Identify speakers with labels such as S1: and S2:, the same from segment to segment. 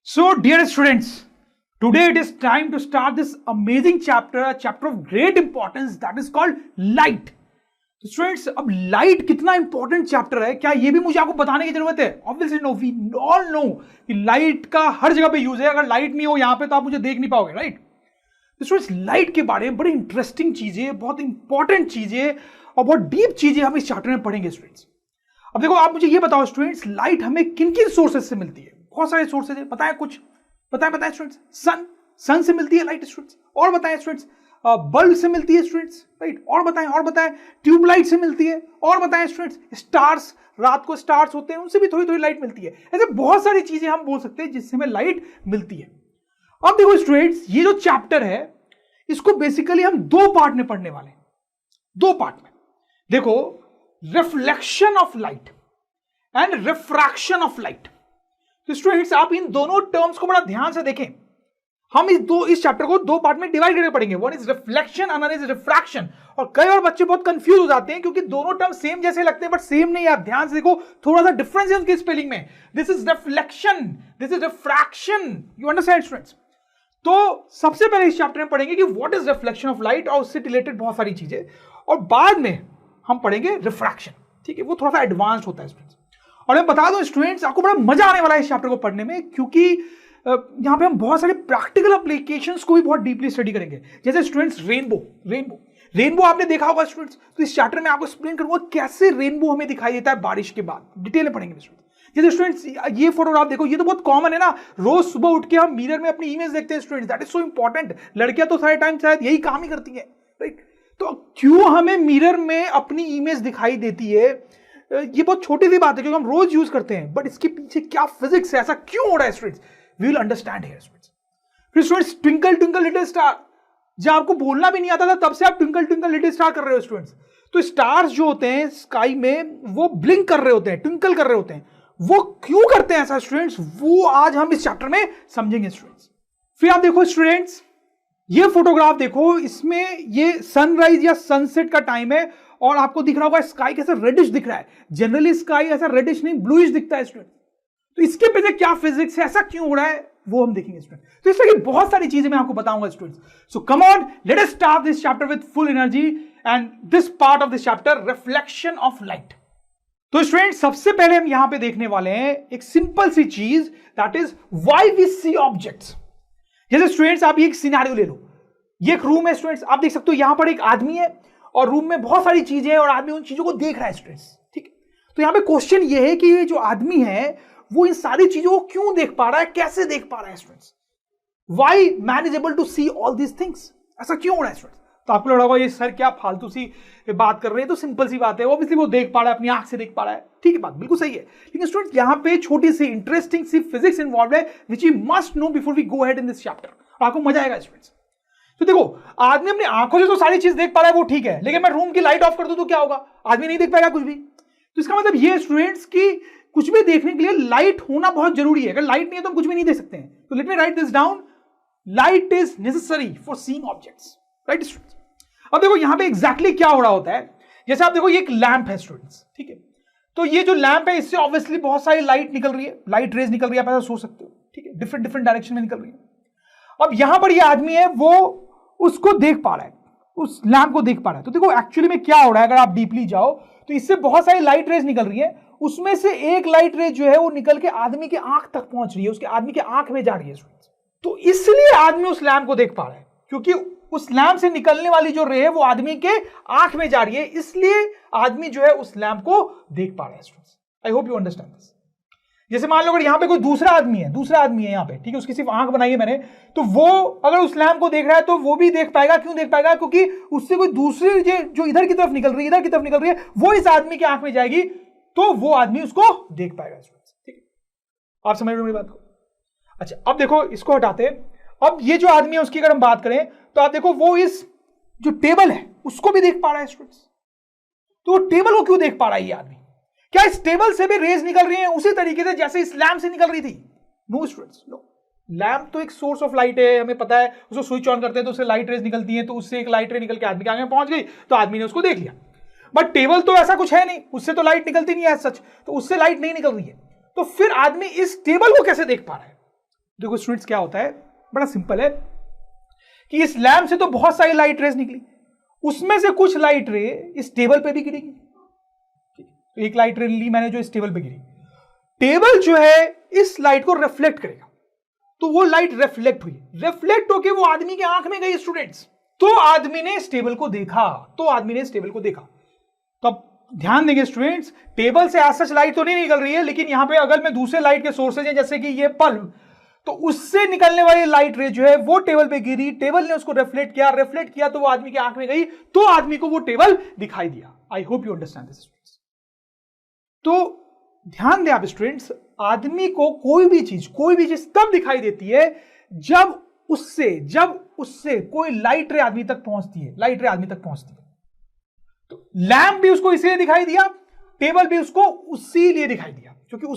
S1: So, dear students, today it is time to start this amazing chapter, a chapter of great importance that is called light. तो students, अब light कितना important chapter है, क्या ये भी मुझे आपको बताने की जरूरत है? Obviously no, we all know कि लाइट का हर जगह पे यूज है. अगर लाइट नहीं हो यहां पे तो आप मुझे देख नहीं पाओगे, राइट? तो स्टूडेंट्स, लाइट के बारे में बड़ी इंटरेस्टिंग चीजें, बहुत इंपॉर्टेंट चीजें और बहुत डीप चीजें हम इस चैप्टर में पढ़ेंगे स्टूडेंट्स. अब देखो, आप मुझे ये बताओ स्टूडेंट्स, लाइट हमें किन किन सोर्सेज से मिलती है? बहुत सारे सोर्सेज है, बताएं कुछ, बताएं स्टूडेंट्स. सन से मिलती है लाइट स्टूडेंट्स, और बताएं स्टूडेंट्स. बल्ब से मिलती है स्टूडेंट्स, राइट? और बताएं. ट्यूबलाइट से मिलती है, और बताएं स्टूडेंट्स. स्टार्स, रात को स्टार्स होते हैं, उनसे भी थोड़ी थोड़ी लाइट मिलती है. ऐसे बहुत सारी चीजें हम बोल सकते हैं जिससे हमें लाइट मिलती है. अब देखो स्टूडेंट्स, ये जो चैप्टर है इसको बेसिकली हम दो पार्ट में पढ़ने वाले हैं. दो पार्ट में देखो, reflection of light and refraction of light. तो स्टूडेंट्स, आप इन दोनों टर्म्स को बड़ा ध्यान से देखें. हम इस चैप्टर को दो पार्ट में डिवाइड करके पढ़ेंगे. One is reflection, another is refraction. और कई और बच्चे बहुत कंफ्यूज हो जाते हैं क्योंकि दोनों टर्म सेम जैसे लगते हैं, बट सेम नहीं. आप ध्यान से देखो, थोड़ा सा डिफरेंस है उनके स्पेलिंग में. This is reflection, this is refraction. You understand students? तो सबसे पहले इस चैप्टर में पढ़ेंगे कि what is reflection of light और उससे रिलेटेड बहुत सारी चीजें, और बाद में हम पढ़ेंगे रिफ्रैक्शन. ठीक है, वो थोड़ा सा एडवांस होता है स्टूडेंट्स. और मैं बता दूं स्टूडेंट्स, आपको बड़ा मजा आने वाला है इस चैप्टर को पढ़ने में, क्योंकि यहां पे हम बहुत सारे प्रैक्टिकल एप्लीकेशंस को भी बहुत डीपली स्टडी करेंगे. जैसे स्टूडेंट्स, रेनबो आपने देखा होगा स्टूडेंट्स. तो इस चैप्टर में आपको एक्सप्लेन करूंगा कैसे रेनबो हमें दिखाई देता है बारिश के बाद. डिटेल में पढ़ेंगे स्टूडेंट्स. जैसे स्टूडेंट्स, ये फोटोग्राफ देखो, ये तो बहुत कॉमन है ना. रोज सुबह उठ के हम मिरर में अपनी इमेज देखते हैं students. That is so important. लड़कियां तो सारे टाइम शायद यही काम ही करती है, राइट? तो क्यों हमें मिरर में अपनी इमेज दिखाई देती है? ये बहुत छोटी सी बात है क्योंकि हम रोज यूज करते हैं, बट इसके पीछे क्या फिजिक्स है, ऐसा क्यों हो रहा है students? We will understand here students. फिर students, twinkle twinkle little star, जब आपको बोलना भी नहीं आता था तब से आप ट्विंकल ट्विंकल लिटिल स्टार कर रहे हो स्टूडेंट्स. तो स्टार्स जो होते हैं स्काई में, वो ब्लिंक कर रहे होते हैं, ट्विंकल कर रहे होते हैं. वो क्यों करते हैं ऐसा स्टूडेंट्स? वो आज हम इस चैप्टर में समझेंगे स्टूडेंट्स. फिर आप देखो स्टूडेंट्स, ये फोटोग्राफ देखो, इसमें ये सनराइज या सनसेट का टाइम है और आपको दिख रहा होगा स्काई कैसा रेडिश दिख रहा है. जनरली स्काई ऐसा रेडिश नहीं, ब्लूइश दिखता है स्टूडेंट. तो इसके पीछे क्या फिजिक्स है, ऐसा क्यों हो रहा है, वो हम देखेंगे स्टूडेंट. तो इस तरह की बहुत सारी चीजें मैं आपको बताऊंगा students. So come on, let us start this chapter with full energy. And this part of this chapter, reflection of light. तो स्टूडेंट, सबसे पहले हम यहां पे देखने वाले हैं एक सिंपल सी चीज, that is why we see objects. जैसे स्टूडेंट्स, आप ये एक सिनेरियो ले लो. ये एक रूम है स्टूडेंट्स, आप देख सकते हो यहां पर एक आदमी है और रूम में बहुत सारी चीजें हैं और आदमी उन चीजों को देख रहा है स्टूडेंट्स. ठीक है, तो यहां पे क्वेश्चन ये है कि ये जो आदमी है वो इन सारी चीजों को क्यों देख पा रहा है, कैसे देख पा रहा है students? Why man is able to see all these things? ऐसा क्यों हो रहा है स्टूडेंट्स? तो आपको लग रहा होगा ये सर क्या फालतू सी बात कर रहे हैं. तो सिंपल सी बात है, ऑब्वियसली वो देख पा रहा है, अपनी आंख से देख पा रहा है. ठीक है, बात बिल्कुल सही है. लेकिन स्टूडेंट्स, यहां पे छोटी सी इंटरेस्टिंग सी फिजिक्स इन्वॉल्व है which you must know before we go ahead in this chapter. आपको मजा आएगा स्टूडेंट्स. तो देखो, आदमी अपनी आंखों से तो सारी चीज देख पा रहा है, वो ठीक है, लेकिन मैं रूम की लाइट ऑफ कर दूं तो क्या होगा? आदमी नहीं देख पाएगा कुछ भी. तो इसका मतलब ये स्टूडेंट्स की कुछ भी देखने के लिए लाइट होना बहुत जरूरी है. अगर लाइट नहीं है तो हम कुछ भी नहीं देख सकते हैं. तो let me right this down. Light is necessary for seeing objects, right students? अब देखो यहां पे एग्जैक्टली क्या हो रहा होता है. जैसे आप देखो, ये एक लैंप है स्टूडेंट्स, ठीक है? तो ये जो लैंप है, इससे ऑब्वियसली बहुत सारी लाइट निकल रही है, लाइट रेज निकल रही है, आप ऐसा सोच सकते हो. ठीक है, डिफरेंट डिफरेंट डायरेक्शन में निकल रही है. अब यहां पर ये आदमी है, वो उसको देख पा रहा है, उस लैंप को देख पा रहा है. तो देखो एक्चुअली में क्या हो रहा है, अगर आप डीपली जाओ तो इससे बहुत सारी लाइट रेज निकल रही है. उसमें से एक लाइट रेज जो है वो निकल के आदमी के आंख तक पहुंच रही है, उसके आदमी के आंख में जा रही है. तो इसलिए आदमी उस लैंप को देख पा रहा है, क्योंकि उस लैंप से निकलने वाली जो रे है वो आदमी के आंख में जा रही है, इसलिए आदमी जो है उस लैंप को देख पा रहा है. I hope you understand this. जैसे मान लो अगर यहां पे कोई दूसरा आदमी है यहां पे, ठीक है, उसकी सिर्फ आंख बनाई है मैंने, तो वो अगर उस लैंप को देख रहा है तो वो भी देख पाएगा. क्यों देख पाएगा? क्योंकि उससे कोई दूसरी जो इधर की तरफ निकल रही है, वो इस आदमी की आंख में जाएगी, तो वो आदमी उसको देख पाएगा. ठीक है, आप समझ रहे हो मेरी बात को? अच्छा, अब देखो, इसको हटाते हैं. अब ये जो आदमी है उसकी अगर हम बात करें तो आप देखो, वो इस जो टेबल है उसको भी देख पा रहा है स्टूडेंट्स. तो वो टेबल को क्यों देख पा रहा है ये आदमी? क्या इस टेबल से भी रेज निकल रही है उसी तरीके से जैसे इस लैंप से निकल रही थी? No students, no. लैंप तो एक सोर्स ऑफ लाइट है, हमें पता है. उसको स्विच ऑन करते हैं तो उससे लाइट रेज निकलती है, तो उससे एक लाइट रे निकल के आदमी के आगे पहुंच गई, तो आदमी ने उसको देख लिया. बट टेबल तो ऐसा कुछ है नहीं, उससे तो लाइट निकलती नहीं है सच, तो उससे लाइट नहीं निकल रही है. तो फिर आदमी इस टेबल को कैसे देख पा रहा है? देखो स्टूडेंट्स क्या होता है, बड़ा सिंपल है कि इस लैंप से तो बहुत सारी लाइट रेज निकली, उसमें से कुछ लाइट रे इस टेबल पे भी गिरेगी। तो एक लाइट रे ली मैंने जो इस टेबल पे गिरी, टेबल जो है इस लाइट को रिफ्लेक्ट करेगा, तो वो लाइट रिफ्लेक्ट हुई, रिफ्लेक्ट होके वो आदमी की आंख में गई स्टूडेंट्स, तो आदमी ने इस टेबल को देखा, तो अब ध्यान देंगे स्टूडेंट्स, टेबल से आज सच लाइट तो नहीं निकल रही है, लेकिन यहां पे अगर मैं दूसरे लाइट के सोर्सेज हैं जैसे कि ये बल्ब, तो उससे निकलने वाली लाइट रे जो है वो टेबल पे गिरी, टेबल ने उसको रिफ्लेक्ट किया तो वो आदमी की आंख में गई, तो आदमी को वो टेबल दिखाई दिया। I hope you understand this students. तो ध्यान दें आप स्टूडेंट्स, आदमी को कोई भी चीज तब दिखाई देती है जब उससे कोई लाइट रे आदमी तक पहुंचती है, तो लैंप भी उसको इसलिए दिखाई दिया, टेबल भी उसको उसी लिए दिखाई दिया क्योंकि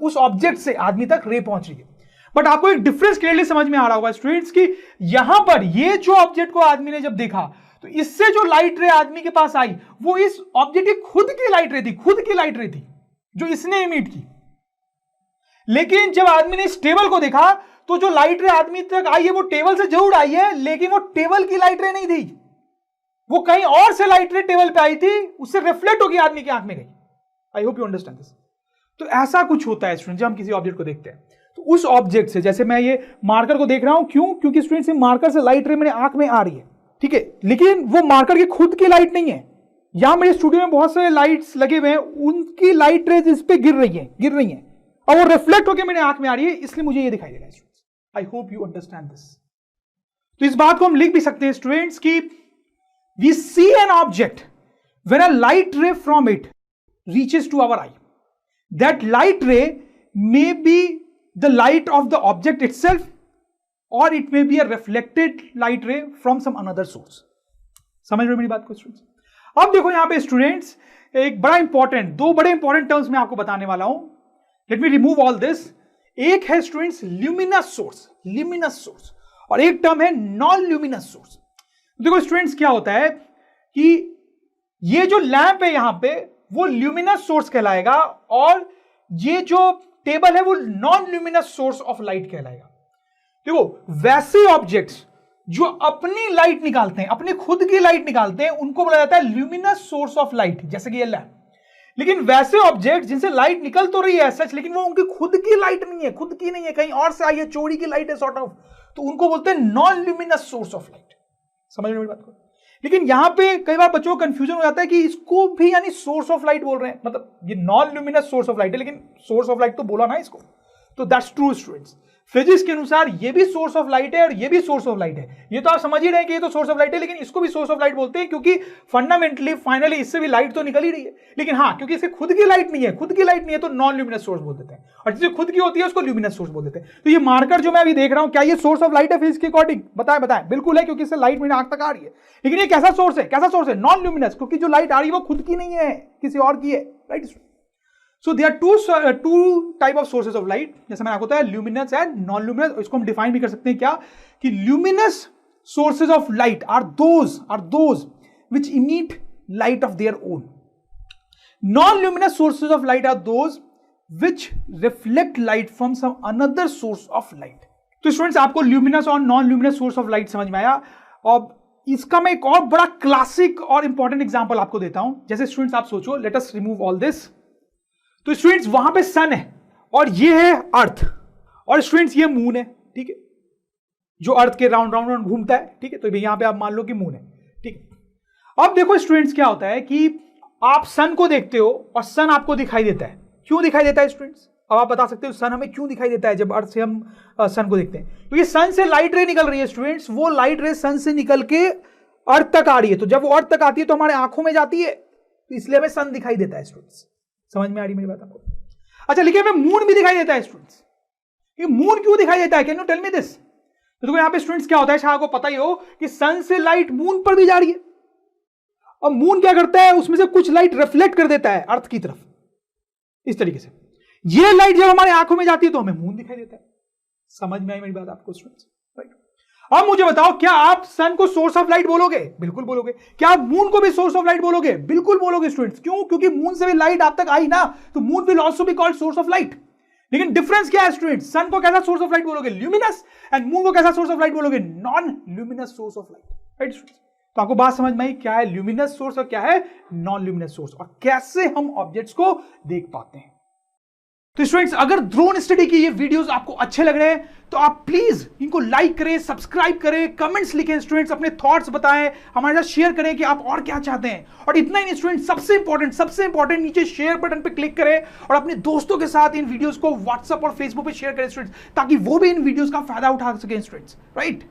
S1: उस ऑब्जेक्ट से आदमी तक रे पहुंच रही है। बट आपको एक डिफरेंस क्लियरली समझ में आ रहा होगा स्टूडेंट्स कि यहां पर ये जो ऑब्जेक्ट को आदमी ने जब देखा, तो इससे जो लाइट रे आदमी के पास आई वो इस ऑब्जेक्ट की खुद की लाइट रे थी जो इसने इमिट की। लेकिन जब आदमी ने इस टेबल को देखा, तो जो लाइट रे आदमी तक आई है वो टेबल से जरूर आई है, लेकिन वो टेबल की लाइट रे नहीं थी, वो कहीं और से लाइट रे टेबल पे आई थी, उससे रिफ्लेक्ट होकर आदमी की आंख में गई। I hope you understand this. तो ऐसा कुछ होता है स्टूडेंट, जब हम किसी ऑब्जेक्ट को देखते हैं तो उस ऑब्जेक्ट से, जैसे मैं ये मार्कर को देख रहा हूं, क्योंकि स्टूडेंट से मार्कर से लाइट रे मेरे आंख में आ रही है, ठीक है, लेकिन वो मार्कर की खुद की लाइट नहीं है। यहां मेरे स्टूडियो में बहुत सारे लाइट्स लगे हुए हैं, उनकी लाइट रेज इस पे गिर रही है और वो रिफ्लेक्ट होकर मेरे आंख में आ रही है, इसलिए मुझे ये दिखाई दे रहा है students. I hope you understand this. तो इस बात को हम लिख भी सकते हैं स्टूडेंट्स कि we see an object when a light ray from it reaches to our eye, that light ray may be the light of the object itself और it may be a reflected light ray from some another source. समझ रहे हो मेरी बात को students? अब देखो यहां पे स्टूडेंट्स दो बड़े इंपॉर्टेंट टर्म्स मैं आपको बताने वाला हूं। Let me remove all this. एक है स्टूडेंट्स ल्यूमिनस सोर्स और एक टर्म है नॉन ल्यूमिनस सोर्स। देखो स्टूडेंट्स क्या होता है कि ये जो लैंप है यहां पे वो ल्यूमिनस सोर्स कहलाएगा और ये जो टेबल है वो non luminous source of light कहलाएगा। देखो वैसे ऑब्जेक्ट्स जो अपनी लाइट निकालते हैं, अपनी खुद की लाइट निकालते हैं, उनको बोला जाता है ल्यूमिनस सोर्स ऑफ लाइट, जैसे कि ये लैंप। लेकिन वैसे ऑब्जेक्ट जिनसे लाइट निकल तो रही है सच, लेकिन वो उनकी खुद की लाइट नहीं है, कहीं और से आई है, चोरी की लाइट है सॉर्ट ऑफ, तो उनको बोलते हैं non luminous source of light. समझ रहे हो मेरी बात को? लेकिन यहां पे कई बार बच्चों को कंफ्यूजन हो जाता है कि इसको भी यानी सोर्स ऑफ लाइट बोल रहे हैं, मतलब ये non luminous source of light है, लेकिन सोर्स ऑफ लाइट तो बोला ना इसको। तो दैट्स ट्रू स्टूडेंट्स, फिजिक्स के अनुसार ये भी सोर्स ऑफ लाइट है और ये भी सोर्स ऑफ लाइट है। ये तो आप समझ ही रहे हैं कि ये तो सोर्स ऑफ लाइट है, लेकिन इसको भी सोर्स ऑफ लाइट बोलते हैं क्योंकि फंडामेंटली फाइनली इससे भी लाइट तो निकल ही रही है। लेकिन हाँ, क्योंकि इससे खुद की लाइट नहीं है तो नॉन ल्यूमिनस सोर्स बोल देते हैं, और जिससे खुद की होती है उसको ल्यूमिनस सोर्स बोल देते हैं। तो ये मार्कर जो मैं अभी देख रहा हूं, क्या ये सोर्स ऑफ लाइट है फिजिक्स के अकॉर्डिंग? बताएं बिल्कुल है, क्योंकि इससे लाइट मेरी आंख तक आ रही है। लेकिन ये कैसा सोर्स है? नॉन ल्यूमिनस, क्योंकि जो लाइट आ रही है वो खुद की नहीं है, किसी और की है, right? So there are two type of sources of light, जैसे मैंने आपको बताया luminous and non-luminous। इसको हम डिफाइन भी कर सकते हैं क्या कि luminous sources of light are those which emit light of their own. Non-luminous sources of light are those which reflect light from some another source of light. तो students आपको luminous और non-luminous source of light समझ में आया। और इसका मैं एक और बड़ा क्लासिक और इंपॉर्टेंट एग्जांपल आपको देता हूं। जैसे स्टूडेंट्स आप सोचो, let us remove all this. तो स्टूडेंट्स वहां पे सन है और ये है अर्थ, और स्टूडेंट्स ये मून है, ठीक है, जो अर्थ के राउंड राउंड घूमता है, ठीक है। तो यहां पे आप मान लो कि मून है, ठीक है। अब देखो स्टूडेंट्स क्या होता है कि आप सन को देखते हो और सन आपको दिखाई देता है। क्यों दिखाई देता है स्टूडेंट्स? अब आप बता सकते हो सन हमें क्यों दिखाई देता है जब अर्थ से हम सन को देखते हैं? क्योंकि सन से लाइट रे निकल रही है स्टूडेंट्स, वो लाइट रे सन से निकल के अर्थ तक आ रही है। तो जब वो अर्थ तक आती है तो हमारे आंखों में जाती है, तो इसलिए हमें सन दिखाई देता है स्टूडेंट्स। समझ में आ रही मेरी बात आपको? अच्छा, लेकिन हमें मून भी दिखाई देता है स्टूडेंट्स। ये मून क्यों दिखाई देता है? Can you tell me this? तो देखो यहां पे स्टूडेंट्स क्या होता है, शायद आपको पता ही हो कि सन से लाइट मून पर भी जा रही है, और मून क्या करता है, उसमें से कुछ लाइट रिफ्लेक्ट कर देता है अर्थ की तरफ, इस तरीके से। ये लाइट जब हमारी आंखों में जाती है तो हमें मून दिखाई देता है। समझ में आई मेरी बात आपको स्टूडेंट्स? राइट। अब मुझे बताओ, क्या आप सन को सोर्स ऑफ लाइट बोलोगे? बिल्कुल बोलोगे। क्या आप मून को भी सोर्स ऑफ लाइट बोलोगे? बिल्कुल बोलोगे स्टूडेंट्स। क्यों? क्योंकि मून से भी लाइट आप तक आई ना, तो moon will also be called source of light. लेकिन डिफरेंस क्या है स्टूडेंट? सन को कैसा सोर्स ऑफ लाइट बोलोगे? ल्यूमिनस। एंड मून को कैसा सोर्स ऑफ लाइट बोलोगे? Non luminous source of light, right student? तो आपको बात समझ में आई क्या है ल्यूमिनस सोर्स और क्या है नॉन ल्यूमिनस सोर्स, और कैसे हम ऑब्जेक्ट्स को देख पाते हैं। तो स्टूडेंट्स, अगर ड्रोन स्टडी के ये वीडियोस आपको अच्छे लग रहे हैं तो आप प्लीज इनको लाइक करें, सब्सक्राइब करें, कमेंट्स लिखें स्टूडेंट्स, अपने थॉट्स बताएं, हमारे साथ शेयर करें कि आप और क्या चाहते हैं। और इतना ही नहीं स्टूडेंट, सबसे इंपॉर्टेंट नीचे शेयर बटन पे क्लिक करें और अपने दोस्तों के साथ इन वीडियोस को व्हाट्सएप और फेसबुक पे शेयर करें स्टूडेंट्स, ताकि वो भी इन वीडियोस का फायदा उठा सकें स्टूडेंट्स, राइट?